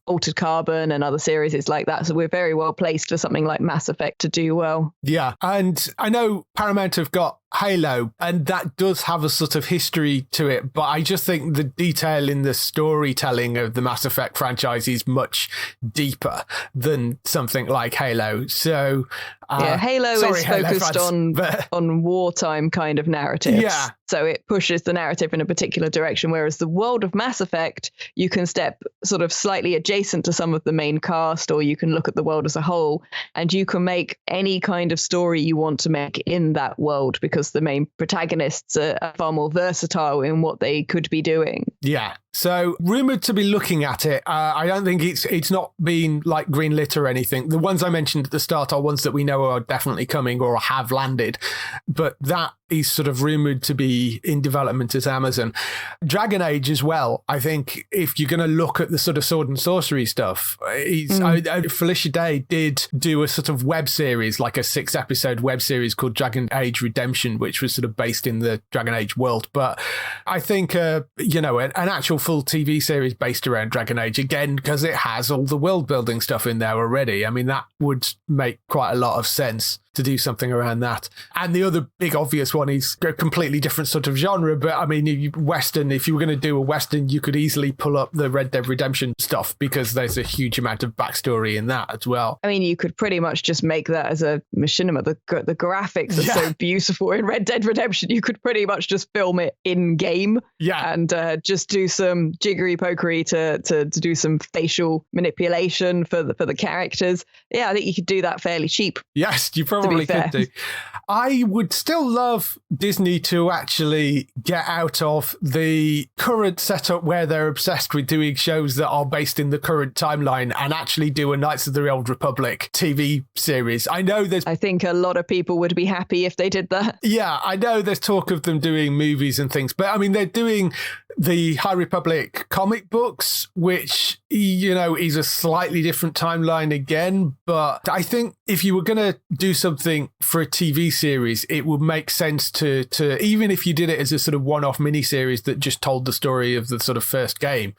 Altered Carbon and other series like that. So we're very well placed for something like Mass Effect to do well. Yeah, and I know Paramount have got Halo, and that does have a sort of history to it, but I just think the detail in the storytelling of the Mass Effect franchise is much deeper than something like Halo. So Halo is focused on wartime kind of narratives. Yeah. So it pushes the narrative in a particular direction, whereas the world of Mass Effect, you can step sort of slightly adjacent to some of the main cast, or you can look at the world as a whole, and you can make any kind of story you want to make in that world, because the main protagonists are far more versatile in what they could be doing. Yeah. So rumored to be looking at it. I don't think it's not been like greenlit or anything. The ones I mentioned at the start are ones that we know are definitely coming or have landed, but that is sort of rumored to be in development at Amazon. Dragon Age as well. I think if you're going to look at the sort of sword and sorcery stuff, Felicia Day did do a sort of web series, like a 6-episode web series called Dragon Age Redemption, which was sort of based in the Dragon Age world. But I think, an actual full TV series based around Dragon Age, again, because it has all the world building stuff in there already. I mean, that would make quite a lot of sense to do something around that. And the other big obvious one is a completely different sort of genre, but I mean, Western, if you were going to do a Western, you could easily pull up the Red Dead Redemption stuff, because there's a huge amount of backstory in that as well. I mean, you could pretty much just make that as a machinima. The graphics are so beautiful in Red Dead Redemption. You could pretty much just film it in game and just do some jiggery pokery to do some facial manipulation for the characters. Yeah, I think you could do that fairly cheap. Yes, you probably probably could do. I would still love Disney to actually get out of the current setup where they're obsessed with doing shows that are based in the current timeline and actually do a Knights of the Old Republic TV series. I think a lot of people would be happy if they did that. Yeah, I know there's talk of them doing movies and things, but I mean, they're doing the High Republic comic books, which, is a slightly different timeline again. But I think if you were going to do something for a TV series, it would make sense to even if you did it as a sort of one-off miniseries that just told the story of the sort of first game.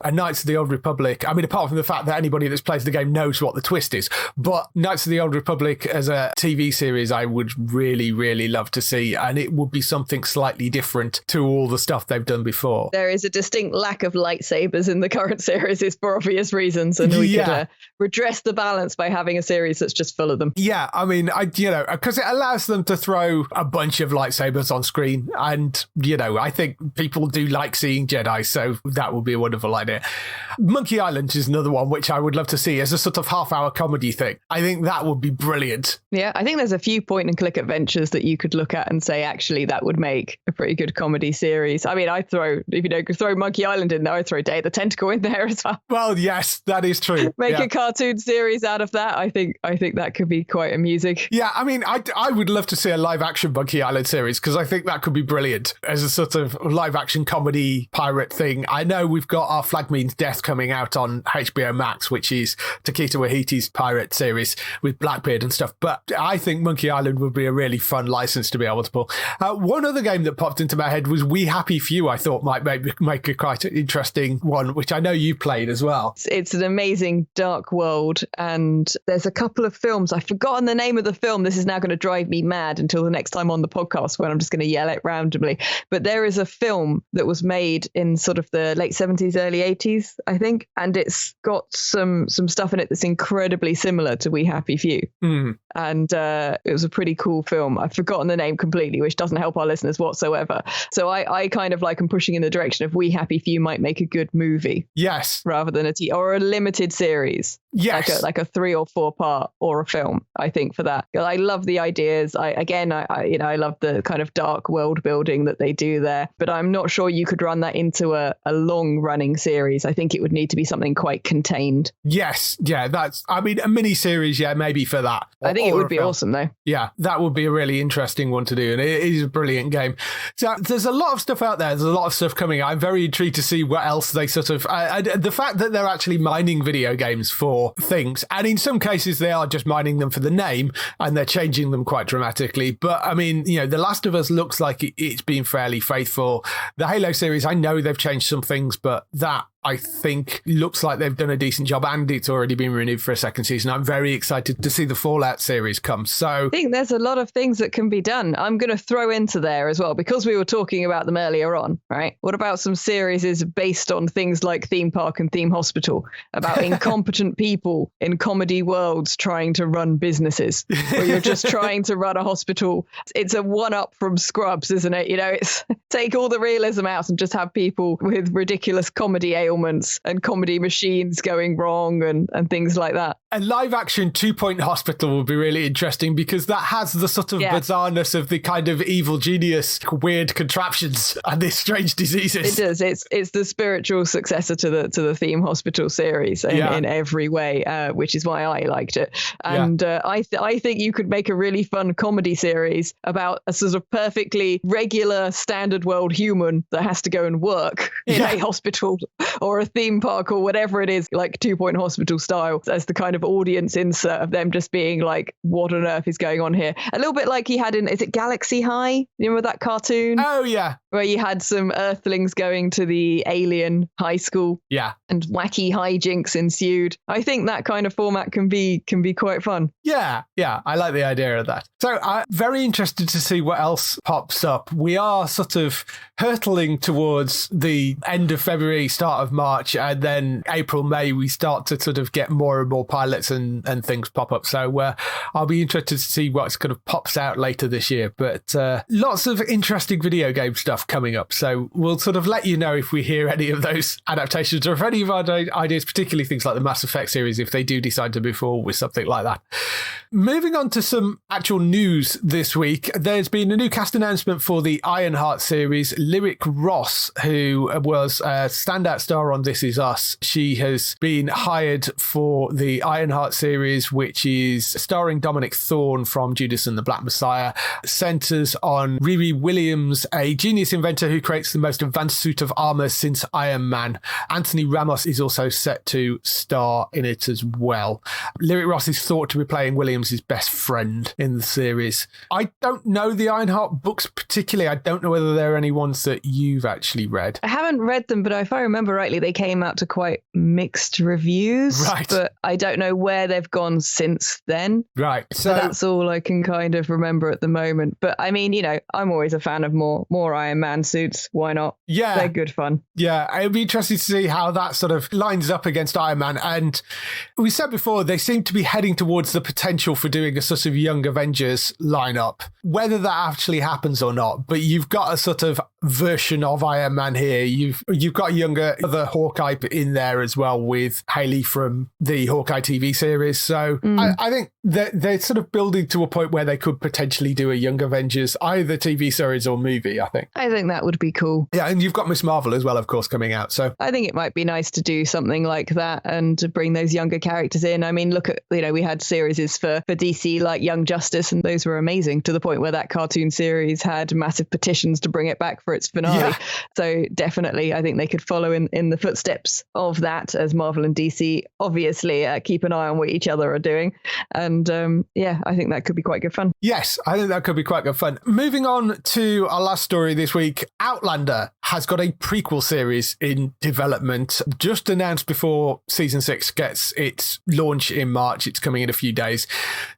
And Knights of the Old Republic, I mean, apart from the fact that anybody that's played the game knows what the twist is, but Knights of the Old Republic as a TV series, I would really, really love to see. And it would be something slightly different to all the stuff they've done before. There is a distinct lack of lightsabers in the current series for obvious reasons, and we could redress the balance by having a series that's just full of them. Yeah, I mean, because it allows them to throw a bunch of lightsabers on screen, and I think people do like seeing Jedi, so that would be a wonderful idea. Monkey Island is another one which I would love to see as a sort of half-hour comedy thing. I think that would be brilliant. Yeah, I think there's a few point-and-click adventures that you could look at and say, actually, that would make a pretty good comedy series. I mean, if throw Monkey Island in there, I'd throw Day of the Tentacle in there as well. Well, yes, that is true. Make a cartoon series out of that. I think that could be quite amusing. Yeah, I mean, I would love to see a live-action Monkey Island series, because I think that could be brilliant as a sort of live-action comedy pirate thing. I know we've got Our Flag Means Death coming out on HBO Max, which is Taika Waititi's pirate series with Blackbeard and stuff, but I think Monkey Island would be a really fun license to be able to pull. One other game that popped into my head was We Happy Few. I thought might make a quite interesting one, which I know you played as well. It's an amazing dark world, and there's a couple of films. I've forgotten the name of the film. This is now going to drive me mad until the next time on the podcast when I'm just going to yell it randomly. But there is a film that was made in sort of the late 70s, early 80s, I think, and it's got some stuff in it that's incredibly similar to We Happy Few. And it was a pretty cool film. I've forgotten the name completely, which doesn't help our listeners whatsoever. So I kind of like am pushing in the direction of We Happy Few might make a good movie. Yes. Rather than or a limited series. Yes. Like a 3 or 4 part or a film, I think, for that. I love the ideas. I love the kind of dark world building that they do there, but I'm not sure you could run that into a long running series. I think it would need to be something quite contained. Yes. Yeah. A mini series. Yeah, maybe for that. I think it would be awesome though. Yeah, that would be a really interesting one to do. And it is a brilliant game. So there's a lot of stuff out there. There's a lot of stuff coming. I'm very intrigued to see what else they sort of, the fact that they're actually mining video games for things. And in some cases, they are just mining them for the name and they're changing them quite dramatically. But I mean, The Last of Us looks like it's been fairly faithful. The Halo series, I know they've changed some things, but that I think looks like they've done a decent job, and it's already been renewed for a second season. I'm very excited to see the Fallout series come. So I think there's a lot of things that can be done. I'm going to throw into there as well, because we were talking about them earlier on, right? What about some series based on things like Theme Park and Theme Hospital, about incompetent people in comedy worlds trying to run businesses, or you're just trying to run a hospital? It's a one-up from Scrubs, isn't it? It's take all the realism out and just have people with ridiculous comedy ailments and comedy machines going wrong and things like that. A live action 2 Point Hospital would be really interesting, because that has the sort of bizarreness of the kind of evil genius, weird contraptions and these strange diseases. It does. It's the spiritual successor to the Theme Hospital series in every way, which is why I liked it. And I think you could make a really fun comedy series about a sort of perfectly regular standard world human that has to go and work in a hospital or a theme park or whatever it is, like 2 Point Hospital style, as the kind of audience insert of them just being like, what on earth is going on here? A little bit like he had is it Galaxy High? You remember that cartoon? Oh, yeah. Where you had some Earthlings going to the alien high school. Yeah. And wacky hijinks ensued. I think that kind of format can be quite fun. Yeah. I like the idea of that. So I'm very interested to see what else pops up. We are sort of hurtling towards the end of February, start of March, and then April, May, we start to sort of get more and more pilots and things pop up. So I'll be interested to see what kind of pops out later this year. But lots of interesting video game stuff. stuff coming up. So we'll sort of let you know if we hear any of those adaptations or if any of our ideas, particularly things like the Mass Effect series, if they do decide to move forward with something like that. Moving on to some actual news this week, there's been a new cast announcement for the Ironheart series. Lyric Ross, who was a standout star on This Is Us, she has been hired for the Ironheart series, which is starring Dominic Thorne from Judas and the Black Messiah. Centers on Riri Williams, a genius inventor who creates the most advanced suit of armor since Iron Man. Anthony Ramos is also set to star in it as well. Lyric Ross is thought to be playing Williams' best friend in the series. I don't know the Ironheart books particularly. I don't know whether there are any ones that you've actually read. I haven't read them, but if I remember rightly, they came out to quite mixed reviews. Right. But I don't know where they've gone since then. Right. So that's all I can kind of remember at the moment. But I mean, you know, I'm always a fan of more Iron Man suits. Why not? Yeah. They're good fun. Yeah. It'd be interesting to see how that sort of lines up against Iron Man. And we said before, they seem to be heading towards the potential for doing a sort of Young Avengers lineup, whether that actually happens or not. But you've got a sort of version of Iron Man here. You've got other Hawkeye in there as well, with Haley from the Hawkeye TV series. So I think they're sort of building to a point where they could potentially do a Young Avengers, either TV series or movie, I think. I think that would be cool. Yeah, and you've got Miss Marvel as well, of course, coming out. So I think it might be nice to do something like that and to bring those younger characters in. I mean, look at, you know, we had series for DC like Young Justice, and those were amazing, to the point where that cartoon series had massive petitions to bring it back for its finale. Yeah. So definitely, I think they could follow in the footsteps of that, as Marvel and DC obviously keep an eye on what each other are doing. And I think that could be quite good fun. Yes, I think that could be quite good fun. Moving on to our last story this week, Outlander has got a prequel series in development, just announced before season 6 gets its launch in March. It's coming in a few days.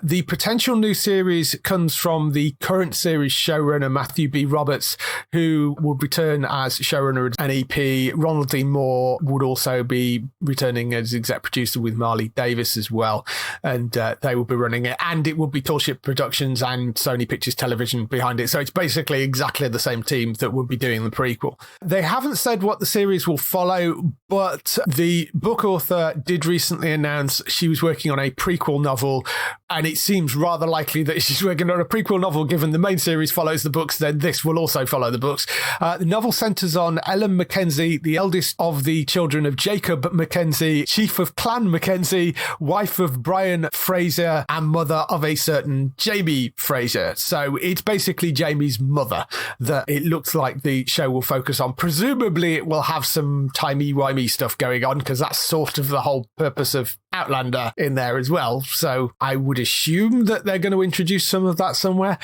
The potential new series comes from the current series showrunner Matthew B. Roberts, who would return as showrunner and EP. Ronald D. Moore would also be returning as exec producer with Marley Davis as well, and they will be running it, and it will be Tallship Productions and Sony Pictures Television behind it. So it's basically exactly the same team that would be doing the prequel. They haven't said what the series will follow, but the book author did recently announce she was working on a prequel novel, and it seems rather likely that she's working on a prequel novel. Given the main series follows the books, then this will also follow the books. The novel centers on Ellen Mackenzie, the eldest of the children of Jacob Mackenzie, chief of Clan Mackenzie, wife of Brian Fraser, and mother of a certain Jamie Fraser. So it's basically Jamie's mother that it looks like the show will focus on. Presumably it will have some timey-wimey stuff going on, because that's sort of the whole purpose of Outlander in there as well. So I would assume that they're going to introduce some of that somewhere.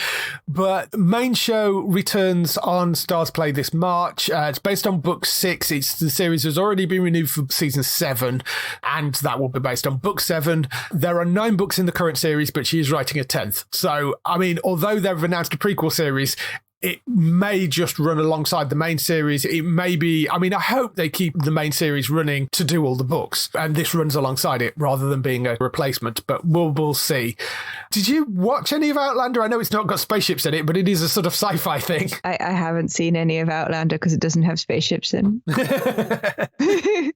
But main show returns on Stars Play this March. It's based on book 6. The series has already been renewed for season 7, and that will be based on book 7. There are 9 books in the current series, but she is writing a 10th. So, I mean, although they've announced a prequel series, it may just run alongside the main series. It may be, I mean, I hope they keep the main series running to do all the books, and this runs alongside it rather than being a replacement, but we'll see. Did you watch any of Outlander? I know it's not got spaceships in it, but it is a sort of sci-fi thing. I haven't seen any of Outlander because it doesn't have spaceships in. I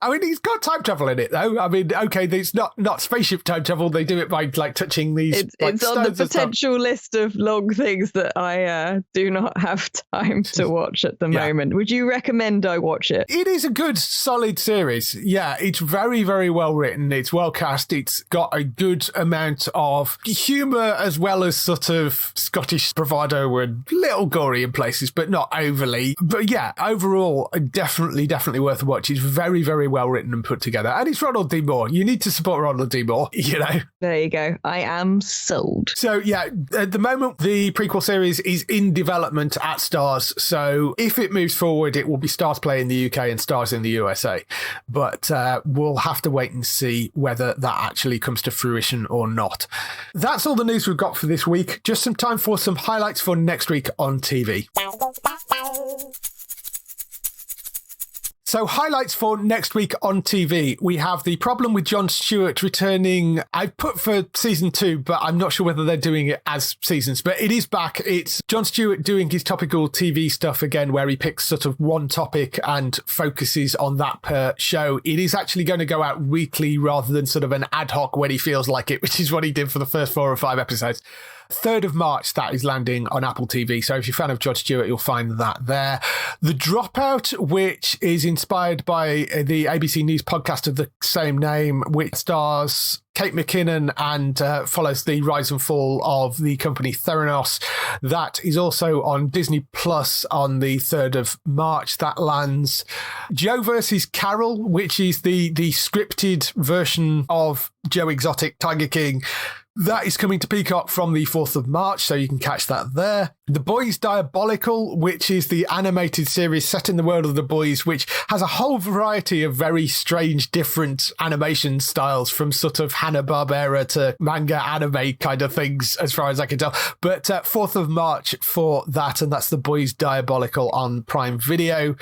mean, it's got time travel in it, though. I mean, okay, it's not spaceship time travel. They do it by, like, touching these. It's on the potential list of long things that I do not have time to watch at the moment. Would you recommend I watch it? It is a good, solid series. Yeah, it's very, very well written. It's well cast. It's got a good amount of humour as well as sort of Scottish bravado and a little gory in places, but not overly. But yeah, overall, definitely worth a watch. It's very, very well written and put together. And it's Ronald D. Moore. You need to support Ronald D. Moore, you know. There you go. I am sold. So yeah, at the moment, the prequel series is in development at Stars. So if it moves forward, it will be Stars Play in the UK and Stars in the USA. But we'll have to wait and see whether that actually comes to fruition or not. That's all the news we've got for this week. Just some time for some highlights for next week on TV. So highlights for next week on TV. We have The Problem with Jon Stewart returning. I put for season 2, but I'm not sure whether they're doing it as seasons, but it is back. It's Jon Stewart doing his topical TV stuff again, where he picks sort of one topic and focuses on that per show. It is actually going to go out weekly rather than sort of an ad hoc when he feels like it, which is what he did for the first 4 or 5 episodes. 3rd of March, that is landing on Apple TV. So if you're a fan of Jon Stewart, you'll find that there. The Dropout, which is inspired by the ABC News podcast of the same name, which stars Kate McKinnon and follows the rise and fall of the company Theranos. That is also on Disney Plus on the 3rd of March. That lands. Joe versus Carol, which is the scripted version of Joe Exotic, Tiger King. That is coming to Peacock from the 4th of March, so you can catch that there. The Boys Diabolical, which is the animated series set in the world of The Boys, which has a whole variety of very strange, different animation styles from sort of Hanna-Barbera to manga anime kind of things, as far as I can tell. But 4th of March for that, and that's The Boys Diabolical on Prime Video.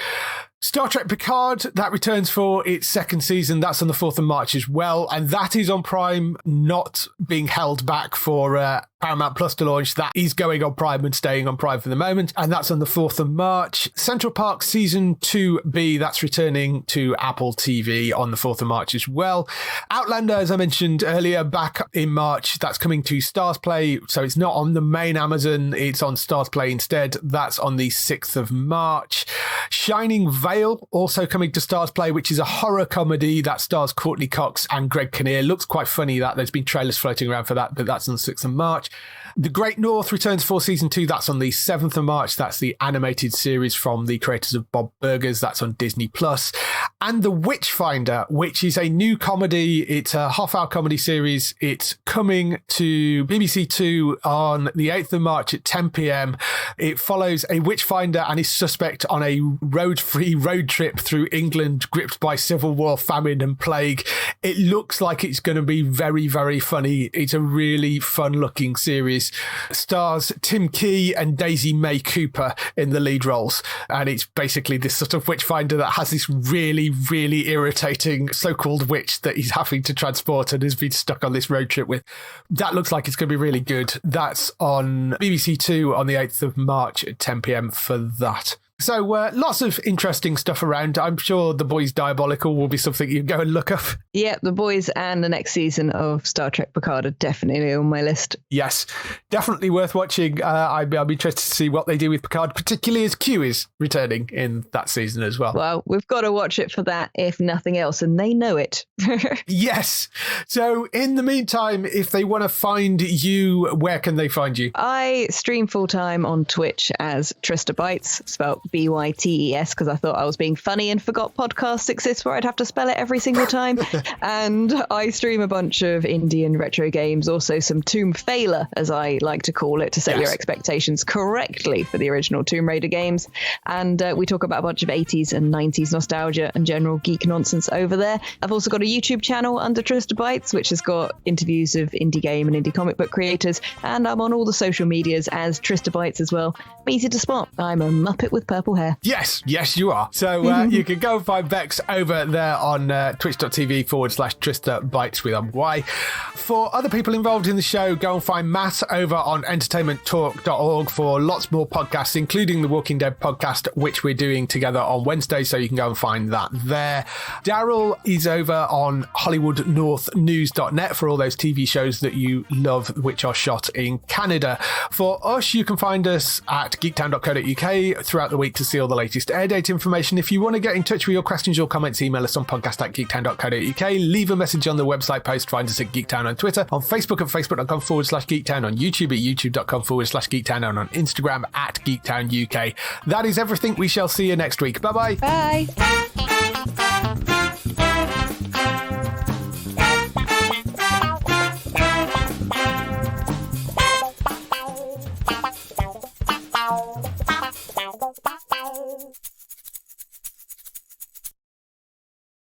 Star Trek Picard, that returns for its 2nd season. That's on the 4th of March as well. And that is on Prime, not being held back for Paramount Plus to launch. That is going on Prime and staying on Prime for the moment. And that's on the 4th of March. Central Park Season 2B, that's returning to Apple TV on the 4th of March as well. Outlander, as I mentioned earlier, back in March. That's coming to Stars Play. So it's not on the main Amazon. It's on Stars Play instead. That's on the 6th of March. Shining Veil, also coming to Stars Play, which is a horror comedy that stars Courtney Cox and Greg Kinnear. Looks quite funny that there's been trailers floating around for that, but that's on the 6th of March. The Great North returns for season 2. That's on the 7th of March. That's the animated series from the creators of Bob Burgers. That's on Disney Plus. And The Witchfinder, which is a new comedy. It's a half-hour comedy series. It's coming to BBC Two on the 8th of March at 10 p.m. It follows a witchfinder and his suspect on a road-free road trip through England, gripped by civil war, famine and plague. It looks like it's going to be very, very funny. It's a really fun-looking series. Stars Tim Key and Daisy May Cooper in the lead roles. And it's basically this sort of witchfinder that has this really, really irritating so-called witch that he's having to transport and has been stuck on this road trip with. That looks like it's going to be really good. That's on BBC Two on the 8th of March at 10 p.m. for that. So lots of interesting stuff around. I'm sure The Boys Diabolical will be something you go and look up. Yeah, The Boys and the next season of Star Trek Picard are definitely on my list. Yes, definitely worth watching. I'll be interested to see what they do with Picard, particularly as Q is returning in that season as well. Well, we've got to watch it for that, if nothing else, and they know it. Yes. So in the meantime, if they want to find you, where can they find you? I stream full-time on Twitch as TristaBytes, spelled BYTES, because I thought I was being funny and forgot podcasts exist where I'd have to spell it every single time. And I stream a bunch of indie and retro games, also some Tomb Failure, as I like to call it, to set your expectations correctly for the original Tomb Raider games. And we talk about a bunch of 80s and 90s nostalgia and general geek nonsense over there. I've also got a YouTube channel under TristaBytes, which has got interviews of indie game and indie comic book creators. And I'm on all the social medias as TristaBytes as well. Easy to spot. I'm a muppet with purple hair. Yes, you are. So you can go and find Bex over there on twitch.tv/TristaBytes with Y. For other people involved in the show, go and find Matt over on entertainmenttalk.org for lots more podcasts, including the Walking Dead podcast, which we're doing together on Wednesday. So you can go and find that there. Daryl is over on HollywoodNorthNews.net for all those TV shows that you love, which are shot in Canada. For us, you can find us at geektown.co.uk throughout the week to see all the latest air date information. If you want to get in touch with your questions or comments, email us on podcast@geektown.co.uk. Leave a message on the website post. Find us at Geektown on Twitter, on Facebook at facebook.com/Geektown, on YouTube at youtube.com/Geektown, and on Instagram at Geektown UK. That is everything. We shall see you next week. Bye-bye. Bye.